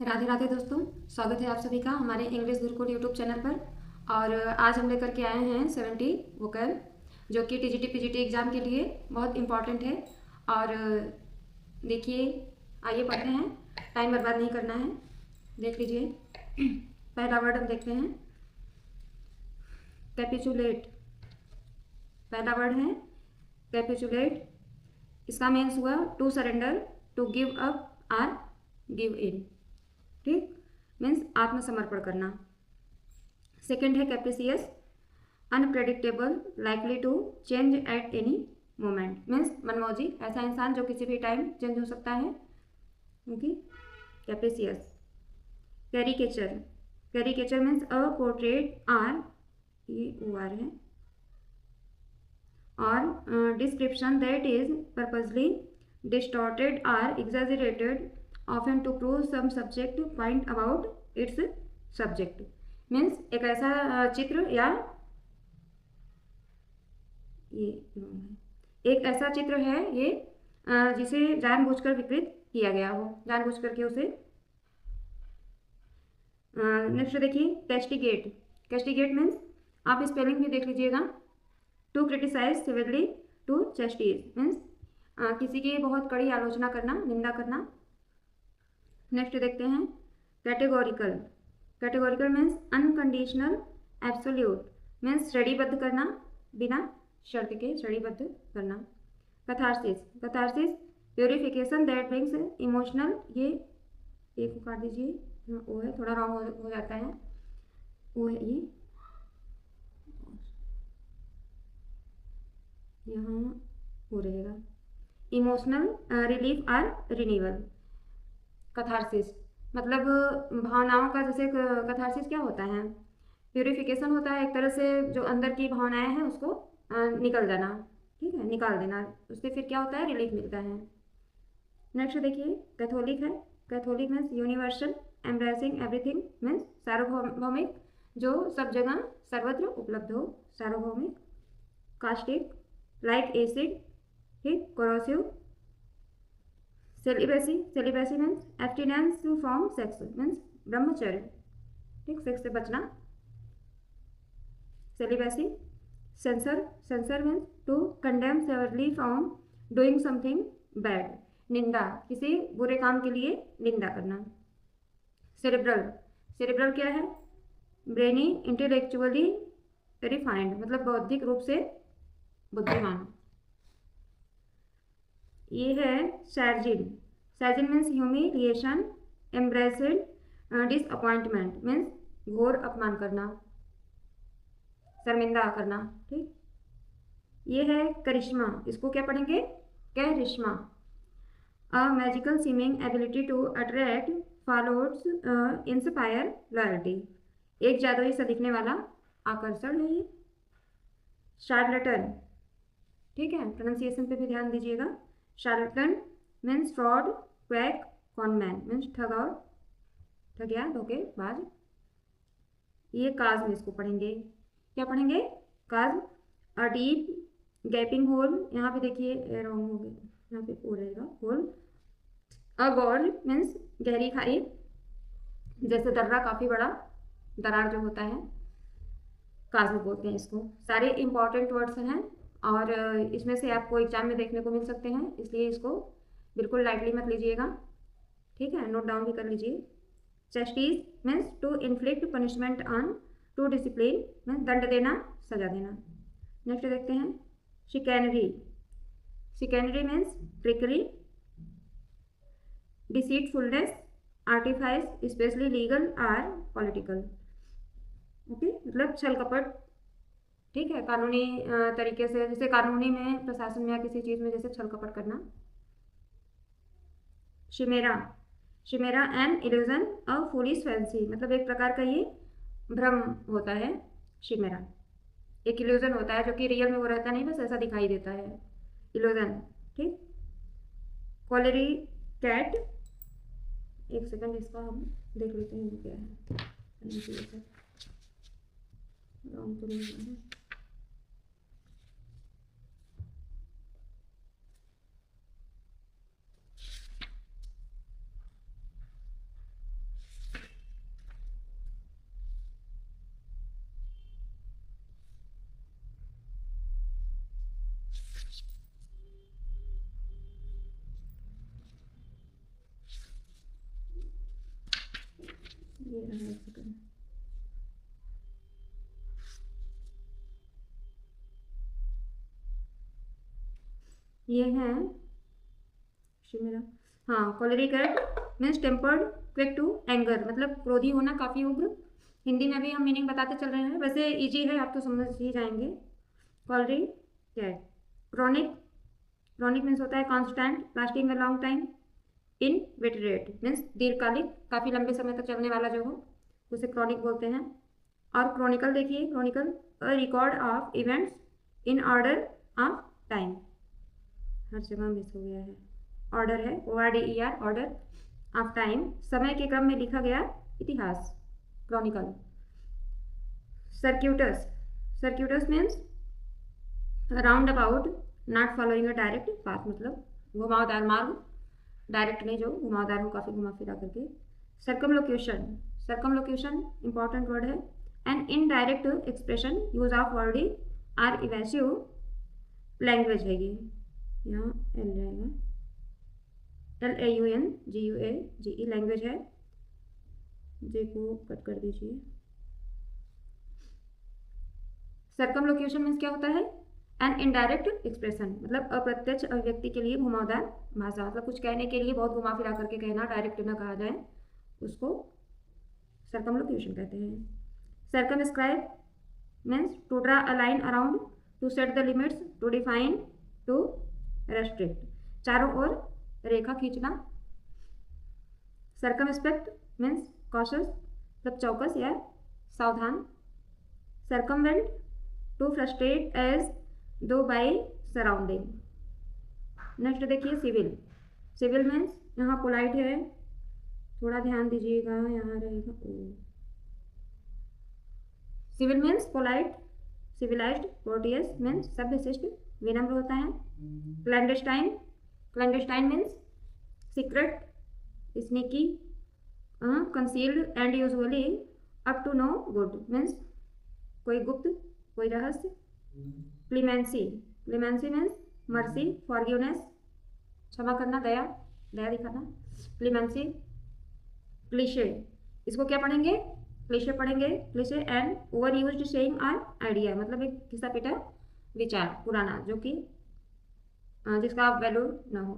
राधे राधे दोस्तों, स्वागत है आप सभी का हमारे इंग्लिश गुरुकुल यूट्यूब चैनल पर। और आज हम लेकर के आए हैं 70 वोकल, जो कि टीजीटी पीजीटी एग्ज़ाम के लिए बहुत इम्पॉर्टेंट है। और देखिए, आइए पढ़ते हैं, टाइम बर्बाद नहीं करना है। देख लीजिए, पहला वर्ड हम देखते हैं, कैपिचुलेट। पहला वर्ड है कैपिचुलेट। इसका मीन्स हुआ to surrender, to give up or give in. ठीक, मीन्स आत्मसमर्पण करना। सेकेंड है capricious, unpredictable, likely to change at any moment. Means मनमौजी, ऐसा इंसान जो किसी भी टाइम चेंज हो सकता है। Okay, capricious. Caricature, caricature means a portrait or, ये ओ आर है, और description that is purposely distorted or exaggerated often to prove some subject point about its subject। Means एक ऐसा चित्र या ये एक ऐसा चित्र है ये जिसे जानबूझकर विकृत किया गया हो, जानबूझ करके उसे। नेक्स्ट देखिए कैस्टिगेट। कैस्टिगेट मीन्स आप स्पेलिंग भी देख लीजिएगा, to criticise severely, to chastise means किसी की बहुत कड़ी आलोचना करना, निंदा करना। नेक्स्ट देखते हैं categorical. Categorical means unconditional, absolute means श्रेणीबद्ध करना, बिना शर्त के श्रेणीबद्ध करना। Catharsis, catharsis purification that brings emotional, ये एक को काट दीजिए, वो है थोड़ा रॉन्ग हो जाता है, वो है ये यहाँ हो रहेगा, emotional relief or renewal. Catharsis मतलब भावनाओं का, जैसे कैथारसिस क्या होता है, प्यूरिफिकेशन होता है, एक तरह से जो अंदर की भावनाएं हैं उसको निकल जाना, ठीक है, निकाल देना, उससे फिर क्या होता है, रिलीफ मिलता है। नेक्स्ट देखिए कैथोलिक है। Catholic means universal, embracing everything means सार्वभौमिक, जो सब जगह सर्वत्र उपलब्ध हो, सार्वभौमिक। कास्टिक लाइक एसिड, ठीक, corrosive. Celibacy, celibacy means abstinence from sex means ब्रह्मचर्य, ठीक, सेक्स से बचना, celibacy. Censure, censure means to condemn severely from doing something bad, निंदा, किसी बुरे काम के लिए निंदा करना। सेरेब्रल, सेरेब्रल क्या है, ब्रेनी, इंटेलेक्चुअली रिफाइंड मतलब बौद्धिक रूप से बुद्धिमान। ये है सैर्जिन। सैर्जिन मीन्स ह्यूमिलिएशन, एम्ब्रेसिड, डिसअपॉइंटमेंट मीन्स घोर अपमान करना, शर्मिंदा करना, ठीक। ये है करिश्मा, इसको क्या पढ़ेंगे, charisma. A magical seeming ability to attract followers, inspire loyalty, एक जादुई सा दिखने वाला आकर्षण है ये। शार्लटन, ठीक है, प्रोनाउंसिएशन पे भी ध्यान दीजिएगा। Charlatan means fraud, quack, conman means ठग और ठगिया, धोखेबाज। ये काज में इसको पढ़ेंगे, क्या पढ़ेंगे, काज। अ डीप गैपिंग होल, यहाँ पे देखिए रॉन्ग हो गया, यहाँ पे ओ रहेगा, होल। अ गॉर्ज मीन्स गहरी खाई, जैसे दर्रा, काफ़ी बड़ा दरार जो होता है, काज में बोलते हैं इसको। सारे इंपॉर्टेंट वर्ड्स हैं और इसमें से आपको एग्जाम में देखने को मिल सकते हैं, इसलिए इसको बिल्कुल लाइटली मत लीजिएगा, ठीक है, नोट डाउन भी कर लीजिए। Chastise means to inflict punishment on, to discipline means दंड देना, सजा देना। नेक्स्ट देखते हैं chicanery. Chicanery means trickery, deceitfulness, artifice specially legal or political, okay, मतलब छल कपट, ठीक है, कानूनी तरीके से, जैसे कानूनी में, प्रशासन में या किसी चीज़ में जैसे छल कपट करना। Chimera, chimera an illusion a foolish fancy, मतलब एक प्रकार का ये भ्रम होता है। शिमेरा एक इल्यूजन होता है, जो कि रियल में वो रहता नहीं, बस ऐसा दिखाई देता है, इल्यूजन, ठीक। कॉलेरी कैट, एक सेकंड इसका हम देख लेते हैं क्या है, रॉन्ग तो नहीं है। ये रहा एक सेकंड। ये है मेरा, हाँ, choleric means tempered, quick to anger, मतलब क्रोधी होना, काफ़ी उग्र। हिंदी में भी हम मीनिंग बताते चल रहे हैं, वैसे इजी है, आप तो समझ ही जाएंगे। कॉलरिक कैट। क्रॉनिक, क्रॉनिक मीन्स होता है constant, lasting a long time. Inveterate means दीर्घकालिक, काफ़ी लंबे समय तक चलने वाला जो हो उसे क्रॉनिक बोलते हैं। और क्रॉनिकल देखिए, chronicle a record of events in order of time, हर जगह मिस हो गया है, ऑर्डर है ORDER, ऑर्डर ऑफ टाइम, समय के क्रम में लिखा गया इतिहास, chronicle. Circuitous, circuitous means round about, not following a direct path, मतलब घुमावदार मार्ग, डायरेक्ट नहीं, जो घुमावदार हो, काफ़ी घुमा फिरा करके। सर्कमलोक्यूशन, सर्कमलोक्यूशन इंपॉर्टेंट वर्ड है। An indirect expression use of wordy or evasive language है ये, यहाँ एल रहेगा, LAUNGUAGE लैंग्वेज है, जे को कट कर दीजिए। सर्कमलोक्यूशन मीन्स क्या होता है? एन इनडायरेक्ट एक्सप्रेशन, मतलब अप्रत्यक्ष अभिव्यक्ति के लिए घुमावदार भाषा, मतलब कुछ कहने के लिए बहुत घुमा फिरा करके कहना, डायरेक्ट ना कहा जाए, उसको सर्कमलोक्यूशन कहते हैं। Circumscribe means to draw a line around, to set the limits, to define, to restrict, चारों ओर रेखा खींचना। सर्कमस्पेक्ट मीन्स कॉशस, मतलब चौकस या सावधान। Circumvent to frustrate as though by surrounding. Next देखिए सिविल, सिविल मीन्स यहाँ पोलाइट है, थोड़ा ध्यान दीजिएगा, यहाँ रहेगा ओ। Civil means polite, civilized, courteous means सभ्यशिष्ट, विनम्र होता है। Clandestine, clandestine means secret, sneaky, concealed and usually up to no good means कोई गुप्त, कोई रहस्य। Clemency, clemency means mercy, forgiveness, क्षमा करना, दया, दया दिखाना, क्लीमेंसी। क्लीशे, इसको क्या पढ़ेंगे? क्लीशे पढ़ेंगे। Cliché and over used saying और आइडिया, मतलब एक घिसा पिटा विचार, पुराना, जो कि जिसका वैल्यू ना हो।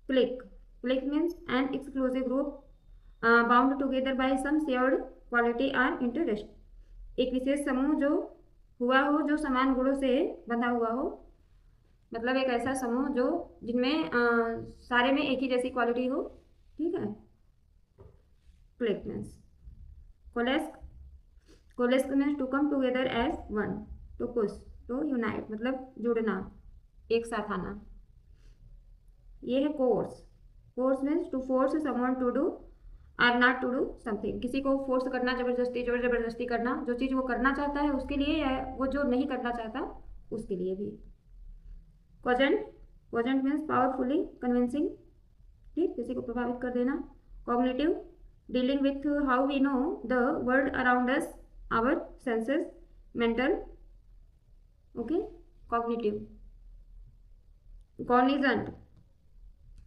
Clique, clique means an exclusive group bound together by some shared quality और इंटरेस्ट, एक विशेष समूह जो हुआ हो, जो समान गुणों से बंधा हुआ हो, मतलब एक ऐसा समूह जो जिनमें सारे में एक ही जैसी क्वालिटी हो, ठीक है। Click means. Coalesce, coalesce means to come together as one, to push, to unite, मतलब जुड़ना, एक साथ आना। ये है coerce, coerce means to force someone to do or not to do something, किसी को फोर्स करना, जबरदस्ती, जोर जबरदस्ती करना, जो चीज़ वो करना चाहता है उसके लिए, या वो जो नहीं करना चाहता उसके लिए भी। Cogent, cogent means powerfully convincing, ठीक, किसी को प्रभावित कर देना। Cognitive, dealing with how we know the world around us, our senses, mental, okay. Cognitive. Cognizant,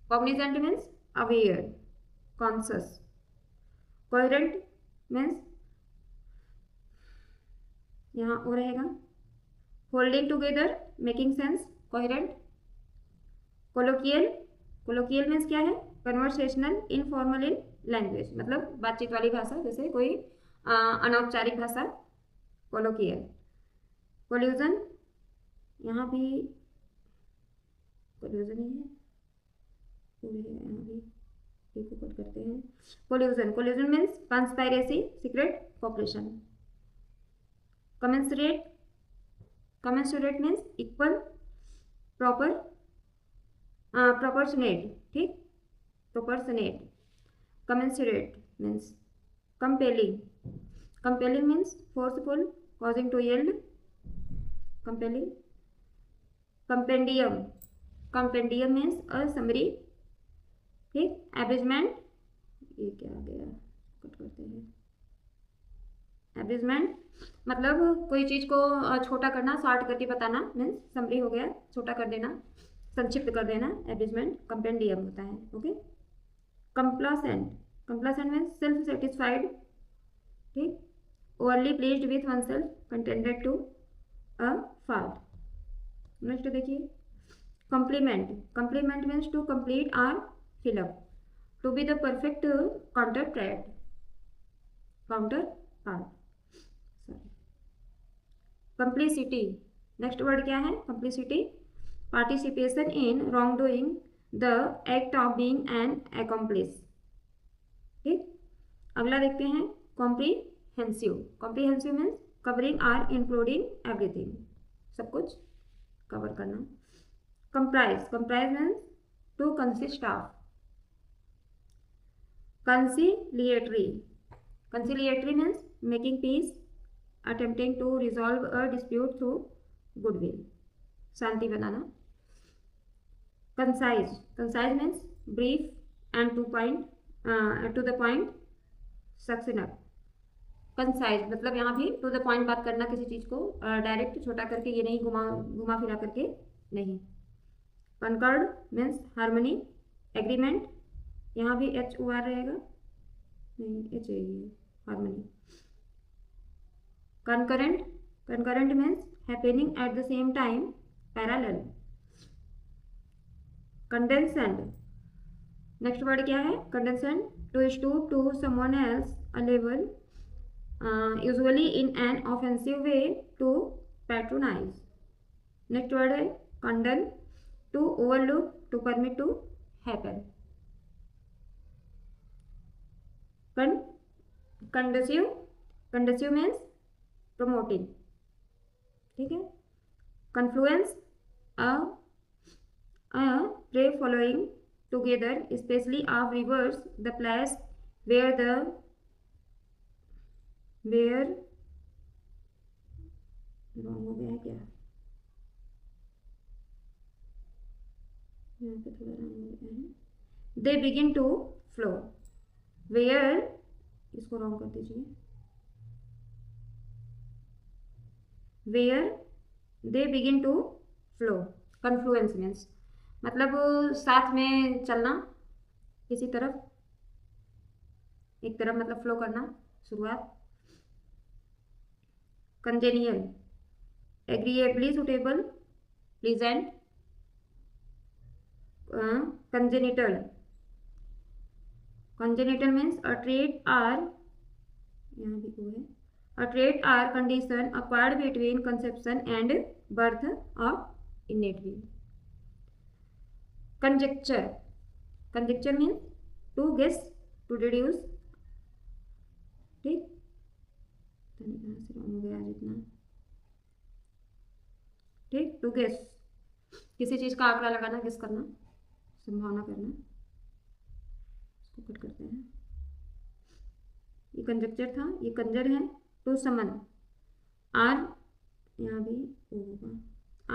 cognizant means aware, conscious. Coherent means यहाँ ओ रहेगा, holding together, making sense, coherent. Colloquial, colloquial means क्या है? Conversational informal in language, मतलब बातचीत वाली भाषा, जैसे कोई अनौपचारिक भाषा, कोलोकियल। कोल्यूजन, यहाँ भी कोल्यूजन ही है, यहाँ भी को कट करते हैं। Collusion, collusion means conspiracy, secret cooperation. Commensurate, commensurate means equal, proper, proportionate, ठीक, proportionate. Commensurate means compelling, compelling means forceful, causing to yield, compelling. Compendium, compendium means a summary, ठीक। एब्रिजमेंट, ये क्या आ गया, कट करते हैं। एब्रिजमेंट मतलब कोई चीज़ को छोटा करना, शॉर्ट करके बताना, मीन्स समरी हो गया, छोटा कर देना, संक्षिप्त कर देना, एब्रिजमेंट। कंपेंडियम होता है, okay. Complacent, complacent means self satisfied, ठीक, overly pleased with oneself, contented to a fault. Next देखिए complement, complement means to complete or fill up, to be the perfect counterpart, counterpart, sorry. Complicity, next word क्या है, complicity, participation in wrongdoing, the act of being an accomplice, ठीक। अगला देखते हैं comprehensive, comprehensive means covering or including everything, सब कुछ cover करना। Comprise, comprise means to consist of. Conciliatory, conciliatory means making peace, attempting to resolve a dispute through goodwill, शांति बनाना। Concise, concise means brief and to the point, सक्सेनर। Concise मतलब यहाँ भी to the point बात करना, किसी चीज़ को डायरेक्ट छोटा करके, ये नहीं घुमा फिरा करके नहीं। कनकर्ड मीन्स हार्मनी, एग्रीमेंट, यहाँ भी HOR रहेगा, नहीं H है ये, harmony. Concurrent, concurrent means happening at the same time, parallel. Condescend, next word क्या है, condescend, to stoop to someone else a level, usually in an offensive way, to patronize. Next word है condone, to overlook, to permit to happen. Conducive, conducive means promoting, ठीक है। Confluence, a pray following together specially of rivers, the place where wrong हो गया है क्या, यहाँ पे थोड़ा रॉन्ग हो गया है, they begin to flow, where, इसको रॉन्ग कर दीजिए, where they begin to flow. Confluence means मतलब साथ में चलना, किसी तरफ, एक तरफ मतलब फ्लो करना, शुरुआत। Congenial, agreeably suitable, pleasant. Congenital, congenital means a trait or, यहाँ भी वो है, a trait or condition acquired between conception and birth of innate being. Conjecture, conjecture means to guess, to deduce, ठीक, कहाँ से रॉन्ग हो गया जितना, ठीक, टू गेस, किसी चीज़ का आंकड़ा लगाना, गेस करना, संभावना करना, इसको कट करते हैं, ये कंजेक्चर था, ये कंजर है। टू समन, आर, यहाँ भी होगा,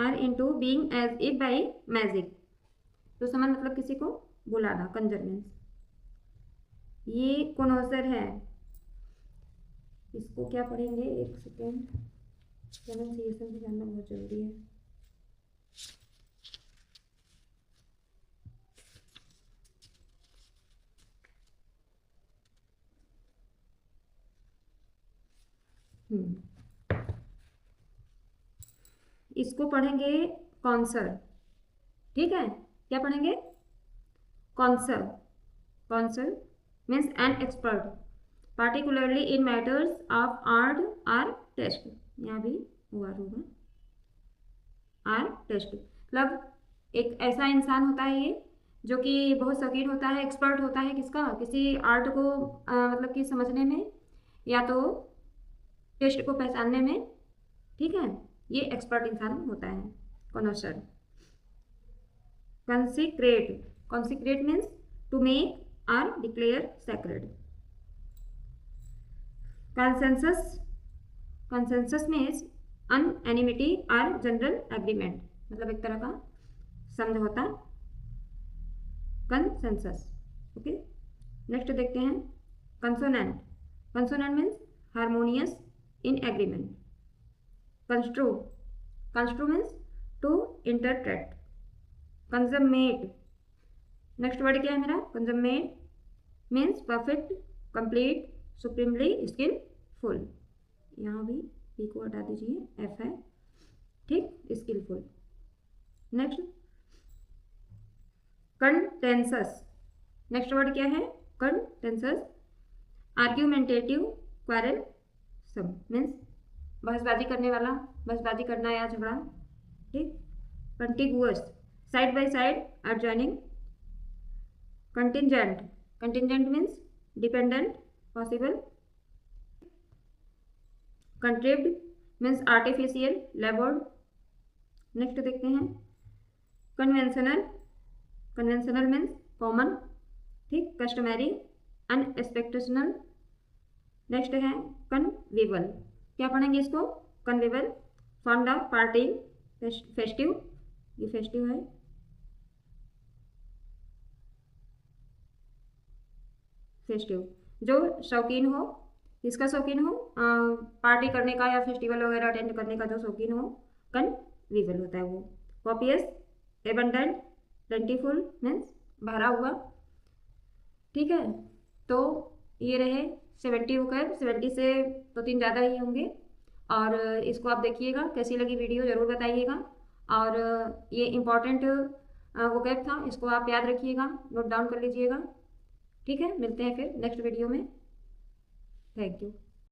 or into being as if by magic, to summon मतलब किसी को बुलाना, कंजर मीन्स। ये कॉनोसर है, इसको क्या पढ़ेंगे, एक सेकेंड, प्रोनाउंसिएशन भी जानना बहुत जरूरी है। इसको पढ़ेंगे कॉन्सर, ठीक है, क्या पढ़ेंगे, connoisseur. Connoisseur means an expert, particularly in matters of art or taste, यहाँ भी हुआ होगा, आर टेस्ट मतलब एक ऐसा इंसान होता है ये जो कि बहुत शौकीन होता है, एक्सपर्ट होता है किसका, किसी आर्ट को मतलब कि समझने में या तो टेस्ट को पहचानने में, ठीक है, ये एक्सपर्ट इंसान होता है, connoisseur. Consecrate, consecrate means to make or declare sacred. Consensus, consensus means unanimity or general agreement, मतलब एक तरह का समझौता, कंसेंसस, ओके। नेक्स्ट देखते हैं consonant, consonant means harmonious in agreement. Construe, construe means to interpret. Consummate, next word क्या है मेरा, consummate, means perfect, complete, supremely skillful. यहाँ भी पी को हटा दीजिए, एफ है, ठीक, skillful. Next contentious. Next word क्या है? Contentious. Argumentative, quarrelsome, means बहसबाजी करने वाला, बहसबाजी करना या झगड़ा, ठीक। Contiguous, side by side, adjoining. Contingent, contingent means dependent, possible. Contrived means artificial, लेबोर्ड। Next देखते हैं कन्वेंशनल, कन्वेंशनल मीन्स कॉमन, ठीक, कस्टमरी, अनएक्सपेक्टेशनल। नेक्स्ट है कन्विवल, क्या पढ़ेंगे इसको? कन्विवल, फंड ऑफ पार्टी, फेस्टिव, ये फेस्टिव है, फेस्टिव, जो शौकीन हो, किसका शौकीन हो? पार्टी करने का या फेस्टिवल वगैरह अटेंड करने का जो शौकीन हो, कन्विवल होता है वो। कॉपियस, एबंडेंट, प्लेंटीफुल मीन्स भरा हुआ, ठीक है। तो ये रहे 70 वोकैब, 70 से 2-3 ज़्यादा ही होंगे। और इसको आप देखिएगा, कैसी लगी वीडियो ज़रूर बताइएगा। और ये इम्पॉर्टेंट वोकैब था, इसको आप याद रखिएगा, नोट डाउन कर लीजिएगा, ठीक है। मिलते हैं फिर नेक्स्ट वीडियो में। Thank you.